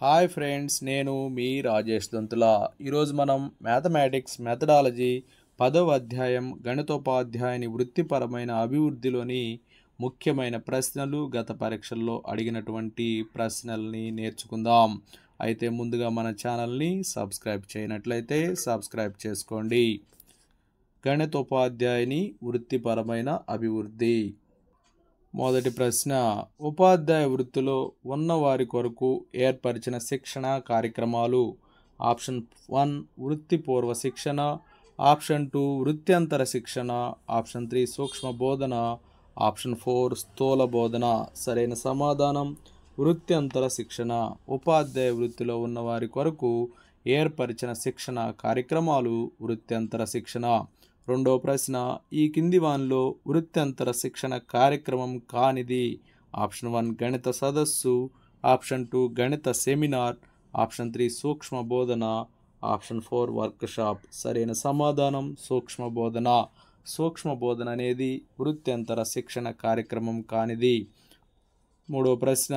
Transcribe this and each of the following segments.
Hi friends, నేను మీ రాజేష్ దొంతుల. ఈరోజు మనం మ్యాథమెటిక్స్ మెథడాలజీ 10వ అధ్యాయం గణితోపాధ్యాయుని వృత్తిపరమైన అభివృద్ధిలోని ముఖ్యమైన ప్రశ్నలు, గత పరీక్షల్లో అడిగినటువంటి ప్రశ్నల్ని నేర్చుకుందాం. అయితే ముందుగా మన ఛానల్ని సబ్స్క్రైబ్ చేయనట్లయితే సబ్స్క్రైబ్ చేసుకోండి. గణితోపాధ్యాయుని వృత్తిపరమైన అభివృద్ధి. మొదటి ప్రశ్న, ఉపాధ్యాయ వృత్తిలో ఉన్నవారి కొరకు ఏర్పరిచిన శిక్షణ కార్యక్రమాలు. ఆప్షన్ 1 వృత్తిపూర్వ శిక్షణ, ఆప్షన్ 2 వృత్యంతర శిక్షణ, ఆప్షన్ 3 సూక్ష్మ బోధన, ఆప్షన్ 4 స్థూల బోధన. సరైన సమాధానం వృత్యంతర శిక్షణ. ఉపాధ్యాయ వృత్తిలో ఉన్నవారి కొరకు ఏర్పరిచిన శిక్షణ కార్యక్రమాలు వృత్యంతర శిక్షణ. రెండవ ప్రశ్న, ఈ కింది వానిలో వృత్యంతర శిక్షణ కార్యక్రమం కానిది. ఆప్షన్ 1 గణిత సదస్సు, ఆప్షన్ 2 గణిత సెమినార్, ఆప్షన్ 3 సూక్ష్మ బోధన, ఆప్షన్ 4 వర్క్షాప్. సరైన సమాధానం సూక్ష్మ బోధన. సూక్ష్మ బోధన అనేది వృత్యంతర శిక్షణ కార్యక్రమం కానిది. మూడవ ప్రశ్న,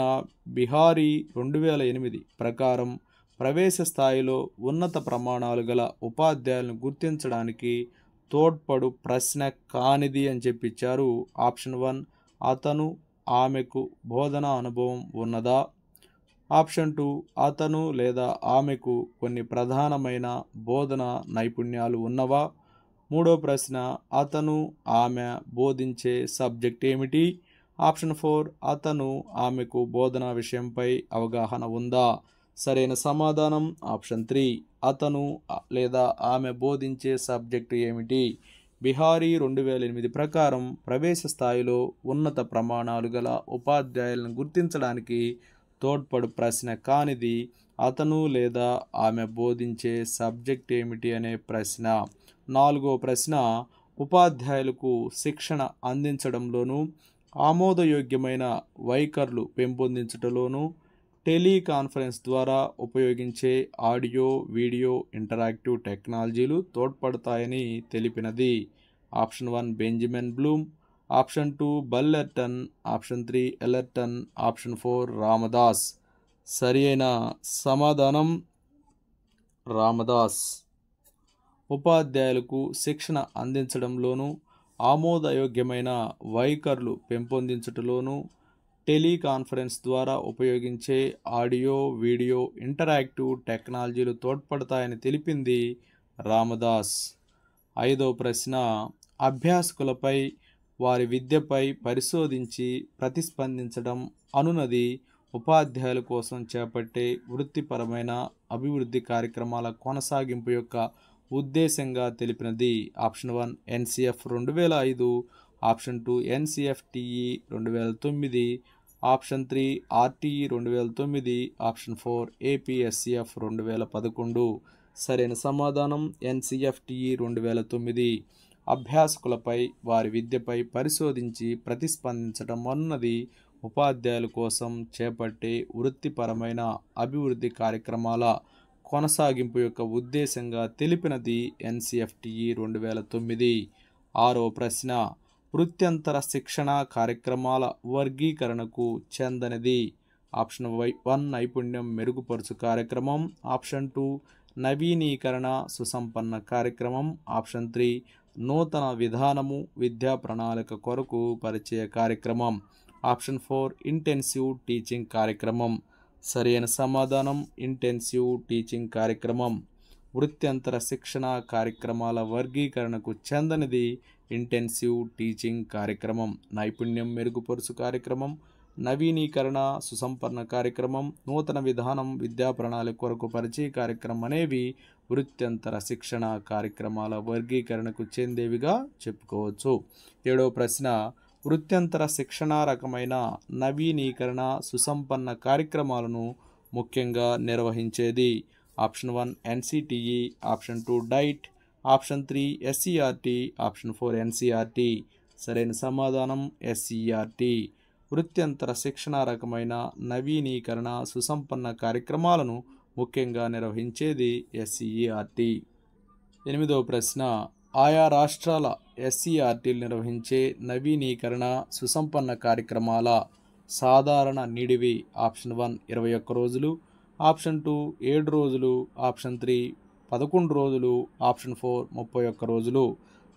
బిహారీ 2008 ప్రకారం ప్రవేశ స్థాయిలో ఉన్నత ప్రమాణాలు గల ఉపాధ్యాయులను గుర్తించడానికి తోడ్పడు ప్రశ్న కానిది అని చెప్పిచ్చారు. ఆప్షన్ 1 అతను ఆమెకు బోధనా అనుభవం ఉన్నదా, ఆప్షన్ 2 అతను లేదా ఆమెకు కొన్ని ప్రధానమైన బోధన నైపుణ్యాలు ఉన్నవా, మూడో ప్రశ్న అతను ఆమె బోధించే సబ్జెక్ట్ ఏమిటి, ఆప్షన్ 4 అతను ఆమెకు బోధనా విషయంపై అవగాహన ఉందా. సరైన సమాధానం ఆప్షన్ 3 అతను లేదా ఆమె బోధించే సబ్జెక్టు ఏమిటి. బిహారీ 2008 ప్రకారం ప్రవేశ స్థాయిలో ఉన్నత ప్రమాణాలు గల ఉపాధ్యాయులను గుర్తించడానికి తోడ్పడు ప్రశ్న కానిది అతను లేదా ఆమె బోధించే సబ్జెక్ట్ ఏమిటి అనే ప్రశ్న. నాలుగో ప్రశ్న, ఉపాధ్యాయులకు శిక్షణ అందించడంలోనూ ఆమోదయోగ్యమైన వైఖరులు పెంపొందించడంలోనూ టెలికాన్ఫరెన్స్ ద్వారా ఉపయోగించే ఆడియో, వీడియో, ఇంటరాక్టివ్ టెక్నాలజీలు తోడ్పడతాయని తెలిపినది. Option 1 Benjamin Bloom, option 2 Ballerton, option 3 Ellerton, option 4 Ramdas. సరి అయిన సమాధానం రామదాస్. ఉపాధ్యాయులకు శిక్షణ అందించడంలోనూ ఆమోదయోగ్యమైన వైఖరులు పెంపొందించటంలోనూ టెలికాన్ఫరెన్స్ ద్వారా ఉపయోగించే ఆడియో, వీడియో, ఇంటరాక్టివ్ టెక్నాలజీలు తోడ్పడతాయని తెలిపింది రామదాస్. ఐదో ప్రశ్న, అభ్యాసకులపై వారి విద్యపై పరిశోధించి ప్రతిస్పందించడం అనునది ఉపాధ్యాయుల కోసం చేపట్టే వృత్తిపరమైన అభివృద్ధి కార్యక్రమాల కొనసాగింపు యొక్క ఉద్దేశంగా తెలిపినది. Option 1 NCF 2005, option 2 NCFTE 2009, option 3 RTE 2009, option 4 APSCF 2011. సరైన సమాధానం NCFTE 2009. అభ్యాసకులపై వారి విద్యపై పరిశోధించి ప్రతిస్పందించడం అన్నది ఉపాధ్యాయుల కోసం చేపట్టే వృత్తిపరమైన అభివృద్ధి కార్యక్రమాల కొనసాగింపు యొక్క ఉద్దేశంగా తెలిపినది NCFTE 2009. ఆరో ప్రశ్న, వృత్యంతర శిక్షణ కార్యక్రమాల వర్గీకరణకు చెందనిది. ఆప్షన్ 1 నైపుణ్యం మెరుగుపరుచు కార్యక్రమం, ఆప్షన్ 2 నవీనీకరణ సుసంపన్న కార్యక్రమం, ఆప్షన్ 3 నూతన విధానము విద్యా ప్రణాళిక కొరకు పరిచయ కార్యక్రమం, ఆప్షన్ 4 ఇంటెన్సివ్ టీచింగ్ కార్యక్రమం. సరైన సమాధానం ఇంటెన్సివ్ టీచింగ్ కార్యక్రమం. వృత్యంతర శిక్షణ కార్యక్రమాల వర్గీకరణకు చెందనిది ఇంటెన్సివ్ టీచింగ్ కార్యక్రమం. నైపుణ్యం మెరుగుపరుచు కార్యక్రమం, నవీనీకరణ సుసంపన్న కార్యక్రమం, నూతన విధానం విద్యా ప్రణాళిక కొరకు పరిచయ కార్యక్రమం అనేవి వృత్యంతర శిక్షణ కార్యక్రమాల వర్గీకరణకు చెందేవిగా చెప్పుకోవచ్చు. ఏడవ ప్రశ్న, వృత్యంతర శిక్షణ రకమైన నవీనీకరణ సుసంపన్న కార్యక్రమాలను ముఖ్యంగా నిర్వహించేది. Option 1 NCTE, option 2 DIET, option 3 SCERT, option 4 NCERT. సరైన సమాధానం SCERT. వృత్యంతర శిక్షణ రకమైన నవీనీకరణ సుసంపన్న కార్యక్రమాలను ముఖ్యంగా నిర్వహించేది SCERT. ఎనిమిదవ ప్రశ్న, ఆయా రాష్ట్రాల SCERTలు నిర్వహించే నవీనీకరణ సుసంపన్న కార్యక్రమాల సాధారణ నిడివి. ఆప్షన్ 1 21 రోజులు, ఆప్షన్ 2 7 రోజులు, ఆప్షన్ 3 11 రోజులు, ఆప్షన్ 4 31 రోజులు.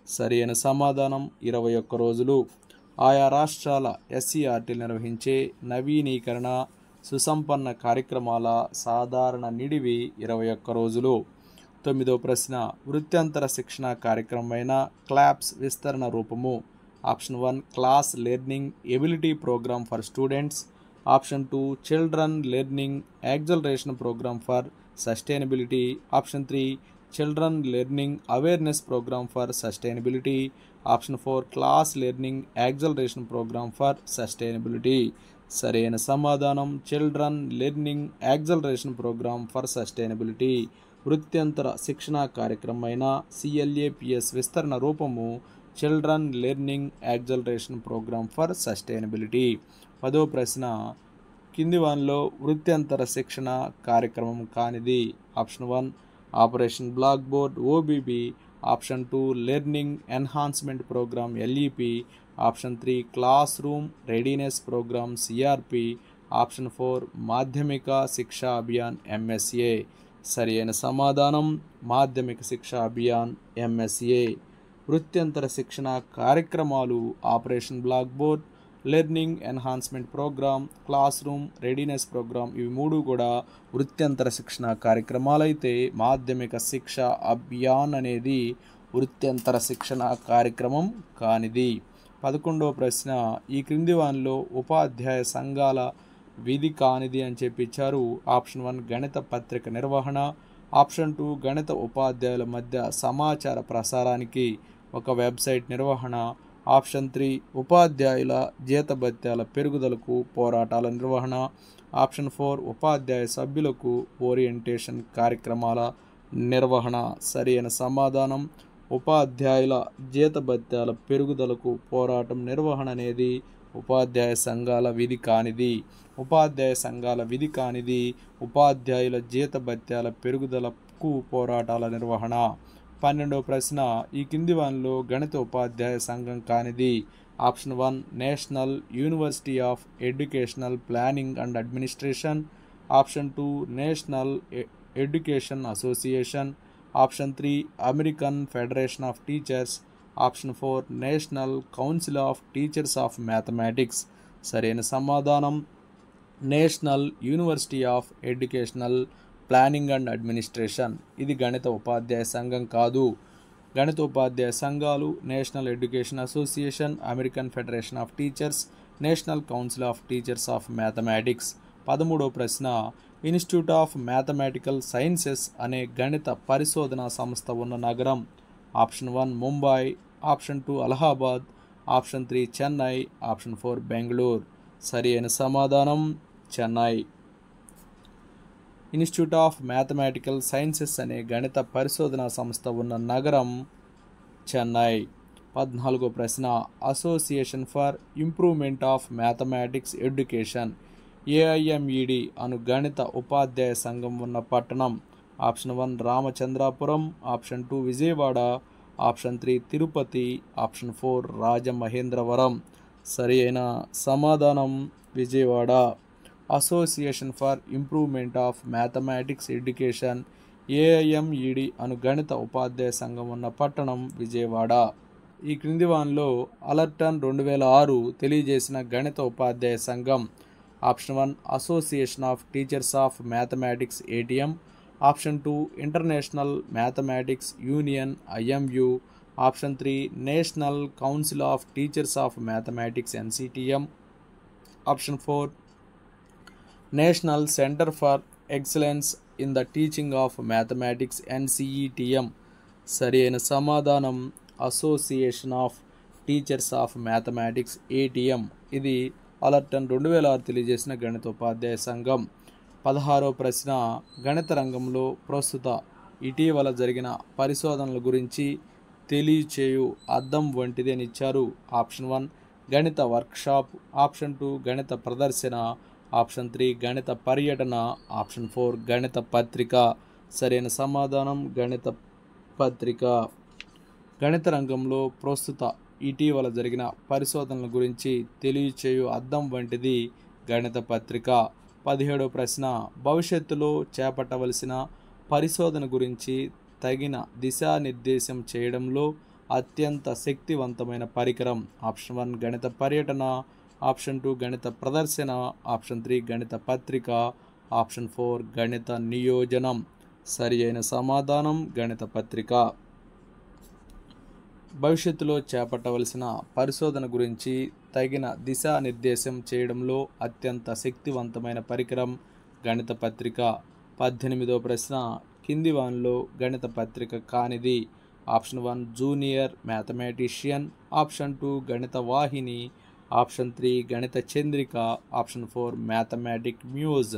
సరి అయిన సమాధానం 21 రోజులు. ఆయా రాష్ట్రాల ఎస్సీఆర్టీలు నిర్వహించే నవీనీకరణ సుసంపన్న కార్యక్రమాల సాధారణ నిడివి 21 రోజులు. 9వ ప్రశ్న వృత్యంతర శిక్షణ కార్యక్రమమైన క్లాప్స్ విస్తరణ రూపము. Option 1 class learning ability programme for students, option 2 children learning acceleration programme for sustainability, option 3 children learning awareness programme for sustainability, option 4 class learning acceleration programme for sustainability. సరైన సమాధానం children learning acceleration programme for sustainability. వృత్యంతర శిక్షణా కార్యక్రమమైన CLAPS విస్తరణ రూపము children learning acceleration programme for sustainability. 10వ ప్రశ్న కింది వానిలో వృత్యంతర శిక్షణ కార్యక్రమం కానిది. Option 1 operation black board OBB, option 2 learning enhancement programme LEP, option 3 classroom readiness programme CRP, option 4 Madhyamik శిక్షా అభియాన్ MSA. సరి అయిన సమాధానం మాధ్యమిక శిక్షా అభియాన్ MSA. వృత్యంతర శిక్షణ కార్యక్రమాలు operation black board, learning enhancement programme, classroom readiness programme ఇవి మూడు కూడా వృత్యంతర శిక్షణ కార్యక్రమాలైతే మాధ్యమిక శిక్ష అభియాన్ అనేది వృత్యంతర శిక్షణ కార్యక్రమం కానిది. 11వ ప్రశ్న ఈ క్రింది వానిలో ఉపాధ్యాయ సంఘాల విధి కానిది అని చెప్పిచ్చారు. ఆప్షన్ 1 గణిత పత్రిక నిర్వహణ, ఆప్షన్ 2 గణిత ఉపాధ్యాయుల మధ్య సమాచార ప్రసారానికి ఒక వెబ్సైట్ నిర్వహణ, ఆప్షన్ 3 ఉపాధ్యాయుల జీతభత్యాల పెరుగుదలకు పోరాటాల నిర్వహణ, ఆప్షన్ 4 ఉపాధ్యాయ సభ్యులకు ఓరియంటేషన్ కార్యక్రమాల నిర్వహణ. సరైన సమాధానం ఉపాధ్యాయుల జీతభత్యాల పెరుగుదలకు పోరాటం నిర్వహణ అనేది ఉపాధ్యాయ సంఘాల విధి కానిది. ఉపాధ్యాయ సంఘాల విధి కానిది ఉపాధ్యాయుల జీతభత్యాల పెరుగుదలకు పోరాటాల నిర్వహణ. 12వ ప్రశ్న ఈ కింది వానిలో గణిత ఉపాధ్యాయ సంఘం కానిది. Option 1 National University of Educational Planning and Administration, option 2 National Education Association, option 3 American Federation of Teachers, option 4 National Council of Teachers of Mathematics. సరైన సమాధానం National University of Educational Planning and Administration. ఇది గణిత ఉపాధ్యాయ సంఘం కాదు. గణిత ఉపాధ్యాయ సంఘాలు National Education Association, American Federation of Teachers, National Council of Teachers of Mathematics. 13వ ప్రశ్న ఇన్స్టిట్యూట్ ఆఫ్ మ్యాథమెటికల్ సైన్సెస్ అనే గణిత పరిశోధనా సంస్థ ఉన్న నగరం. Option 1 Mumbai, option 2 Allahabad, option 3 Chennai, option 4 Bengaluru. సరి అయిన సమాధానం Chennai. Institute of mathematical sciences అనే గణిత పరిశోధనా సంస్థ ఉన్న నగరం చెన్నై. 14వ ప్రశ్న association for improvement of mathematics education AIMED అను గణిత ఉపాధ్యాయ సంఘం ఉన్న పట్టణం. Option 1 Ramachandrapuram, option 2 Vijayawada, option 3 Tirupati, option 4 Rajamahendravaram. సరి అయిన సమాధానం Vijayawada. Association for improvement of mathematics education AIMED అను గణిత ఉపాధ్యాయ సంఘం ఉన్న పట్టణం విజయవాడ. ఈ క్రింది వానిలో అలర్టన్ 2006 తెలియజేసిన గణిత ఉపాధ్యాయ సంఘం. Option 1 association of Teachers of mathematics ATM, option 2 international mathematics union IMU, option 3 national Council of Teachers of mathematics NCTM, option 4 national centre for excellence in the teaching of mathematics NCETM. సరి అయిన సమాధానం association of Teachers of mathematics ATM. ఇది అలర్టన్ 2006 తెలియజేసిన గణిత ఉపాధ్యాయ సంఘం. 16వ ప్రశ్న గణిత రంగంలో ప్రస్తుత ఇటీవల జరిగిన పరిశోధనల గురించి తెలియచేయు అద్దం వంటిది అని ఇచ్చారు. ఆప్షన్ 1 గణిత వర్క్షాప్, ఆప్షన్ 2 గణిత ప్రదర్శన, ఆప్షన్ 3 గణిత పర్యటన, ఆప్షన్ 4 గణిత పత్రిక. సరైన సమాధానం గణిత పత్రిక. గణిత రంగంలో ప్రస్తుత ఇటీవల జరిగిన పరిశోధనల గురించి తెలియచేయు అద్దం వంటిది గణిత పత్రిక. 17వ ప్రశ్న భవిష్యత్తులో చేపట్టవలసిన పరిశోధన గురించి తగిన దిశానిర్దేశం చేయడంలో అత్యంత శక్తివంతమైన పరికరం. ఆప్షన్ 1 గణిత పర్యటన, ఆప్షన్ 2 గణిత ప్రదర్శన, ఆప్షన్ 3 గణిత పత్రిక, ఆప్షన్ 4 గణిత నియోజనం. సరి అయిన సమాధానం గణిత పత్రిక. భవిష్యత్తులో చేపట్టవలసిన పరిశోధన గురించి తగిన దిశానిర్దేశం చేయడంలో అత్యంత శక్తివంతమైన పరికరం గణిత పత్రిక. 18వ ప్రశ్న కింది వానిలో గణిత పత్రిక కానిది. ఆప్షన్ 1 జూనియర్ మ్యాథమెటిషియన్, ఆప్షన్ 2 గణిత వాహిని, ఆప్షన్ 3 గణిత చంద్రిక, ఆప్షన్ 4 మ్యాథమెటిక్ మ్యూజ్.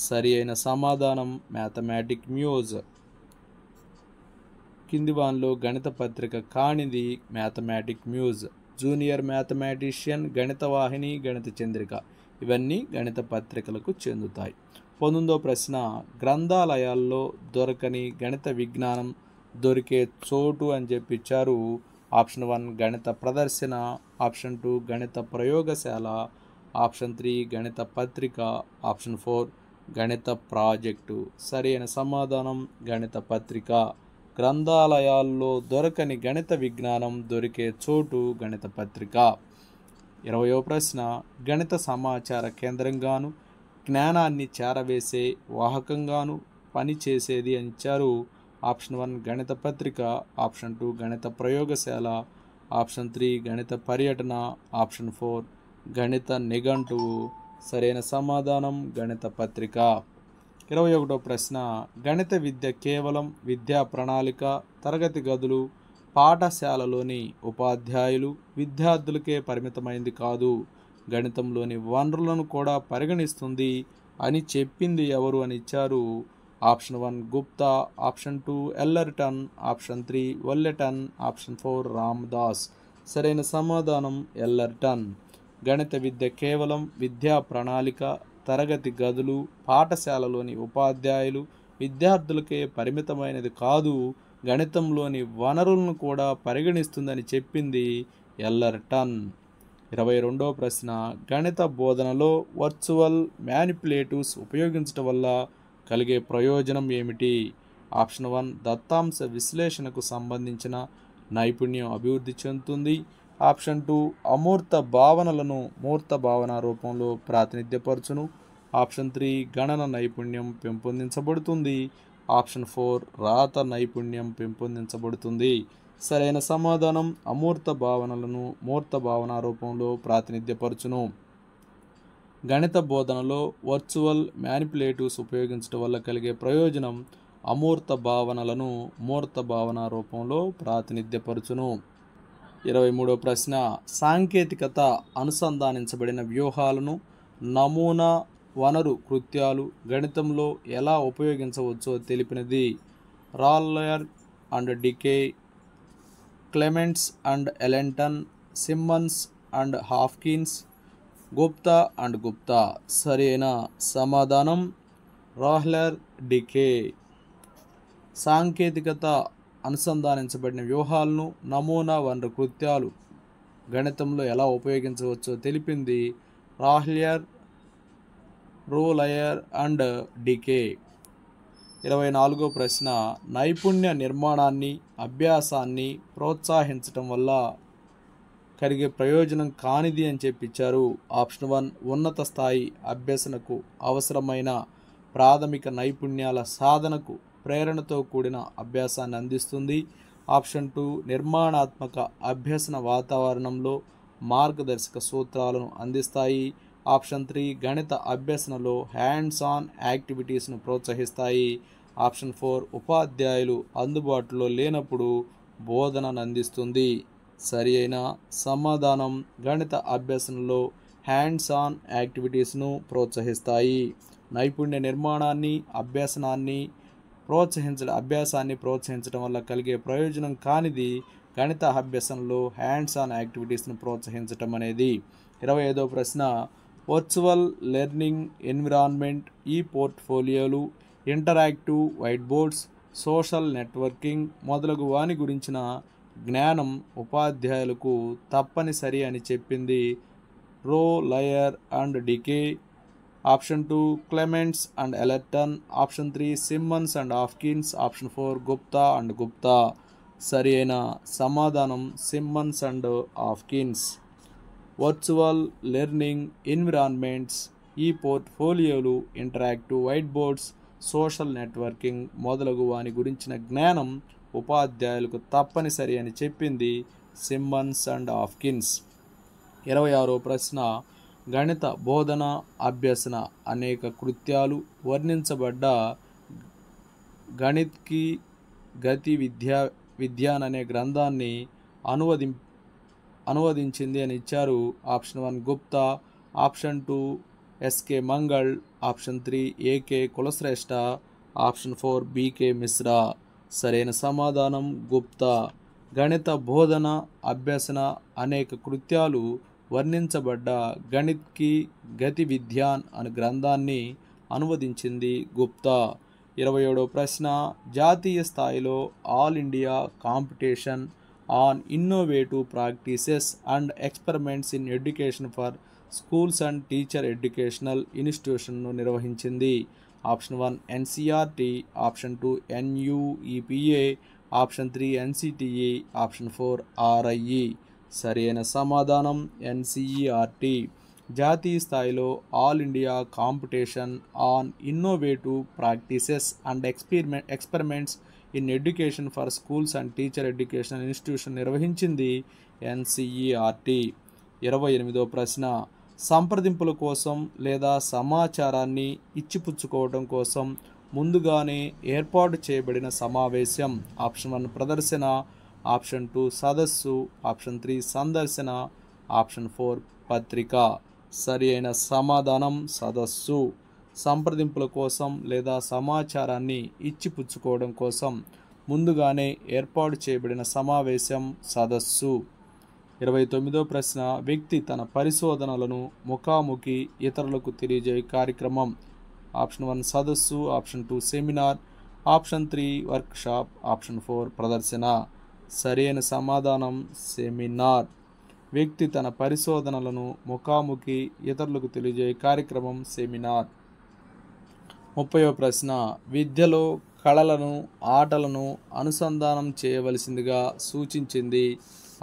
సరి అయిన సమాధానం మ్యాథమెటిక్ మ్యూజ్. కింది వానిలో గణిత పత్రిక కానిది మ్యాథమెటిక్ మ్యూజ్. జూనియర్ మ్యాథమెటిషియన్, గణిత వాహిని, గణిత చంద్రిక ఇవన్నీ గణిత పత్రికలకు చెందుతాయి. 19వ ప్రశ్న గ్రంథాలయాల్లో దొరకని గణిత విజ్ఞానం దొరికే చోటు అని చెప్పి ఇచ్చారు. ఆప్షన్ 1 గణిత ప్రదర్శన, ఆప్షన్ 2 గణిత ప్రయోగశాల, ఆప్షన్ 3 గణిత పత్రిక, ఆప్షన్ 4 గణిత ప్రాజెక్టు. సరైన సమాధానం గణిత పత్రిక. గ్రంథాలయాల్లో దొరకని గణిత విజ్ఞానం దొరికే చోటు గణిత పత్రిక. 20వ ప్రశ్న గణిత సమాచార కేంద్రంగాను జ్ఞానాన్ని చేరవేసే వాహకంగాను పనిచేసేది అని ఇచ్చారు. ఆప్షన్ 1 గణిత పత్రిక, ఆప్షన్ 2 గణిత ప్రయోగశాల, ఆప్షన్ 3 గణిత పర్యటన, ఆప్షన్ 4 గణిత నిఘంటువు. సరైన సమాధానం గణిత పత్రిక. 21వ ప్రశ్న గణిత విద్య కేవలం విద్యా ప్రణాళిక, తరగతి గదులు, పాఠశాలలోని ఉపాధ్యాయులు, విద్యార్థులకే పరిమితమైంది కాదు, గణితంలోని వనరులను కూడా పరిగణిస్తుంది అని చెప్పింది ఎవరు అని ఇచ్చారు. Option 1 Gupta, option 2 Ellerton, option 3 Valleton, option 4 Ramdas. సరైన సమాధానం ఎల్లర్టన్. గణిత విద్య కేవలం విద్యా ప్రణాళిక, తరగతి గదులు, పాఠశాలలోని ఉపాధ్యాయులు, విద్యార్థులకే పరిమితమైనది కాదు, గణితంలోని వనరులను కూడా పరిగణిస్తుందని చెప్పింది ఎల్లర్టన్. 22వ ప్రశ్న గణిత బోధనలో వర్చువల్ మ్యానిపులేటివ్స్ ఉపయోగించడం వల్ల కలిగే ప్రయోజనం ఏమిటి? ఆప్షన్ 1 దత్తాంశ విశ్లేషణకు సంబంధించిన నైపుణ్యం అభివృద్ధి చెందుతుంది, ఆప్షన్ 2 అమూర్త భావనలను మూర్త భావన రూపంలో ప్రాతినిధ్యపరచును, ఆప్షన్ 3 గణన నైపుణ్యం పెంపొందించబడుతుంది, ఆప్షన్ 4 రాత నైపుణ్యం పెంపొందించబడుతుంది. సరైన సమాధానం అమూర్త భావనలను మూర్త భావన రూపంలో ప్రాతినిధ్యపరచును. గణిత బోధనలో వర్చువల్ మ్యానిపులేటివ్స్ ఉపయోగించడం వల్ల కలిగే ప్రయోజనం అమూర్త భావనలను మూర్త భావన రూపంలో ప్రాతినిధ్యపరచును. 23వ ప్రశ్న సాంకేతికత అనుసంధానించబడిన వ్యూహాలను నమూనా వనరు కృత్యాలు గణితంలో ఎలా ఉపయోగించవచ్చో తెలిపినది. రాల్లయర్ and Dike, Clements and Ellerton, Simmons and Hopkins, Gupta and Gupta. సరైన సమాధానం రాహ్లర్ డికే. సాంకేతికత అనుసంధానించబడిన వ్యూహాలను నమూనా వనరు కృత్యాలు గణితంలో ఎలా ఉపయోగించవచ్చో తెలిపింది రాహ్లర్, రోలయర్ అండ్ డికే. 24వ ప్రశ్న నైపుణ్య నిర్మాణాన్ని అభ్యాసాన్ని ప్రోత్సహించటం వల్ల కలిగే ప్రయోజనం కానిది అని చెప్పించారు. ఆప్షన్ 1 ఉన్నత స్థాయి అభ్యసనకు అవసరమైన ప్రాథమిక నైపుణ్యాల సాధనకు ప్రేరణతో కూడిన అభ్యాసాన్ని అందిస్తుంది, ఆప్షన్ 2 నిర్మాణాత్మక అభ్యసన వాతావరణంలో మార్గదర్శక సూత్రాలను అందిస్తాయి, ఆప్షన్ 3 గణిత అభ్యసనలో హ్యాండ్స్ ఆన్ యాక్టివిటీస్ను ప్రోత్సహిస్తాయి, ఆప్షన్ 4 ఉపాధ్యాయులు అందుబాటులో లేనప్పుడు బోధనను అందిస్తుంది. సరి అయిన సమాధానం గణిత అభ్యసనలో హ్యాండ్స్ ఆన్ యాక్టివిటీస్ను ప్రోత్సహిస్తాయి. నైపుణ్య నిర్మాణాన్ని అభ్యాసాన్ని ప్రోత్సహించడం వల్ల కలిగే ప్రయోజనం కానిది గణిత అభ్యసనలో హ్యాండ్స్ ఆన్ యాక్టివిటీస్ను ప్రోత్సహించడం అనేది. 25వ ప్రశ్న వర్చువల్ లెర్నింగ్ ఎన్విరాన్మెంట్, ఈ పోర్ట్ఫోలియోలు, interactive white boards, social networking మొదలగు వాని గురించిన జ్ఞానం ఉపాధ్యాయులకు తప్పనిసరి అని చెప్పింది రోలయర్ and Dike. Option 2 Clements and Ellerton, option 3 Simmons and Hopkins, option 4 Gupta and Gupta. సరి అయిన సమాధానం Simmons and Hopkins. Virtual learning environments, e పోర్ట్ఫోలియోలు, interactive white boards, social networking మొదలగు వాని గురించిన జ్ఞానం ఉపాధ్యాయులకు తప్పనిసరి అని చెప్పింది సిమ్మన్స్ అండ్ హాప్కిన్స్. 26వ ప్రశ్న, గణిత బోధన అభ్యసన అనేక కృత్యాలు వర్ణించబడ్డ గణిత్ కి గతి విజ్ఞాన్ అనే గ్రంథాన్ని అనువదించింది అని ఇచ్చారు. Option 1 Gupta, option 2 SK Mangal, option 3 AK Kulshreshtha, option 4 BK Mishra. సరైన సమాధానం గుప్తా. గణిత బోధన అభ్యసన అనేక కృత్యాలు వర్ణించబడ్డ గణిత్ కి గతి విజ్ఞాన్ అనే గ్రంథాన్ని అనువదించింది గుప్తా. 27వ ప్రశ్న, జాతీయ స్థాయిలో all India competition on innovative practices and experiments in education for schools and teacher educational ఇన్స్టిట్యూషన్ను నిర్వహించింది. Option 1 NCERT, option 2 NUEPA, option 3 NCTE, option 4 RIE. సరైన సమాధానం ఎన్సీఈఆర్టీ. జాతీయ స్థాయిలో all India competition on innovative practices and experiments in education for schools and teacher educational institution నిర్వహించింది NCERT. 28వ ప్రశ్న, సంప్రదింపుల కోసం లేదా సమాచారాన్ని ఇచ్చిపుచ్చుకోవడం కోసం ముందుగానే ఏర్పాటు చేయబడిన సమావేశం. ఆప్షన్ 1 ప్రదర్శన, ఆప్షన్ 2 సదస్సు, ఆప్షన్ 3 సందర్శన, ఆప్షన్ 4 పత్రిక. సరి అయిన సమాధానం సదస్సు. సంప్రదింపుల కోసం లేదా సమాచారాన్ని ఇచ్చిపుచ్చుకోవడం కోసం ముందుగానే ఏర్పాటు చేయబడిన సమావేశం సదస్సు. 29వ ప్రశ్న, వ్యక్తి తన పరిశోధనలను ముఖాముఖి ఇతరులకు తెలియజేయ కార్యక్రమం. ఆప్షన్ 1 సదస్సు, option 2 seminar, option 3 workshop, option 4 ప్రదర్శన. సరైన సమాధానం సెమినార్. వ్యక్తి తన పరిశోధనలను ముఖాముఖి ఇతరులకు తెలియజేయ కార్యక్రమం సెమినార్. 30వ ప్రశ్న, విద్యలో కళలను ఆటలను అనుసంధానం చేయవలసిందిగా సూచించింది.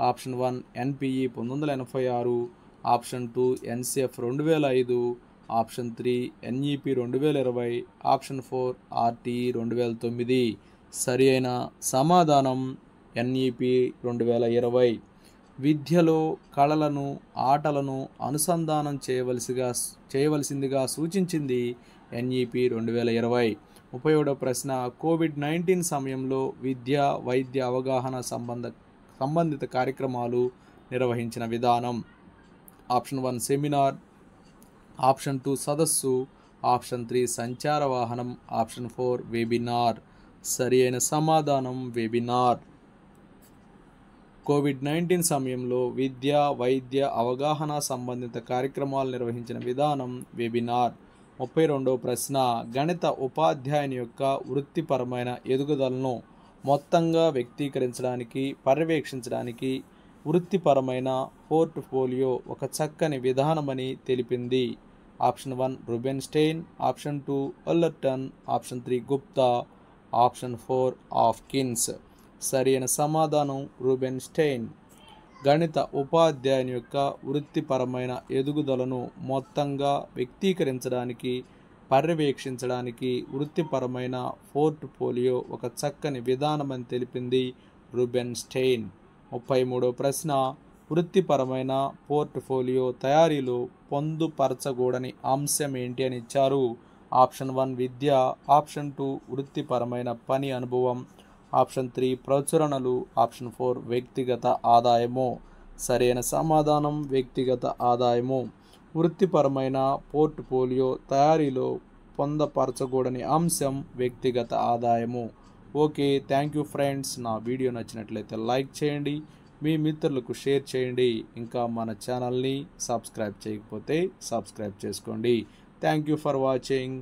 Option 1 NPE 1986, option 2 NCF 2005, option 3 NEP 2020, option 4 RTE 2009. సరి అయిన సమాధానం ఎన్ఈపి 2020. విద్యలో కళలను ఆటలను అనుసంధానం చేయవలసిందిగా సూచించింది ఎన్ఈపి 2020. 31వ ప్రశ్న, కోవిడ్-19 సమయంలో విద్య వైద్య అవగాహన సంబంధిత కార్యక్రమాలు నిర్వహించిన విధానం. ఆప్షన్ 1 సెమినార్, ఆప్షన్ 2 సదస్సు, ఆప్షన్ 3 సంచార వాహనం, ఆప్షన్ 4 వెబినార్. సరి అయిన సమాధానం వెబినార్. కోవిడ్-19 సమయంలో విద్య వైద్య అవగాహన సంబంధిత కార్యక్రమాలు నిర్వహించిన విధానం వెబినార్. 32వ ప్రశ్న, గణిత ఉపాధ్యాయుని యొక్క వృత్తిపరమైన ఎదుగుదలను మొత్తంగా వ్యక్తీకరించడానికి పర్యవేక్షించడానికి వృత్తిపరమైన పోర్ట్ఫోలియో ఒక చక్కని విధానమని తెలిపింది. Option 1 Rubenstein, option 2 Ellerton, option 3 Gupta, option 4 Hopkins. సరైన సమాధానం రూబెన్స్టెయిన్. గణిత ఉపాధ్యాయుని యొక్క వృత్తిపరమైన ఎదుగుదలను మొత్తంగా వ్యక్తీకరించడానికి పర్యవేక్షించడానికి వృత్తిపరమైన పోర్ట్ఫోలియో ఒక చక్కని విధానమని తెలిపింది రూబెన్స్టెయిన్. 33వ ప్రశ్న, వృత్తిపరమైన పోర్ట్ఫోలియో తయారీలో పొందుపరచకూడని అంశం ఏంటి అని ఇచ్చారు. ఆప్షన్ 1 విద్య, ఆప్షన్ 2 వృత్తిపరమైన పని అనుభవం, ఆప్షన్ 3 ప్రచురణలు, ఆప్షన్ 4 వ్యక్తిగత ఆదాయము. సరైన సమాధానం వ్యక్తిగత ఆదాయము. వృత్తిపరమైన పోర్ట్ఫోలియో తయారీలో పొందపరచకూడని అంశం వ్యక్తిగత ఆదాయము. Okay, thank you friends. నా వీడియో నచ్చినట్లయితే లైక్ చేయండి, మీ మిత్రులకు షేర్ చేయండి. ఇంకా మన ఛానల్ని సబ్స్క్రైబ్ చేయకపోతే సబ్స్క్రైబ్ చేసుకోండి. Thank you for watching.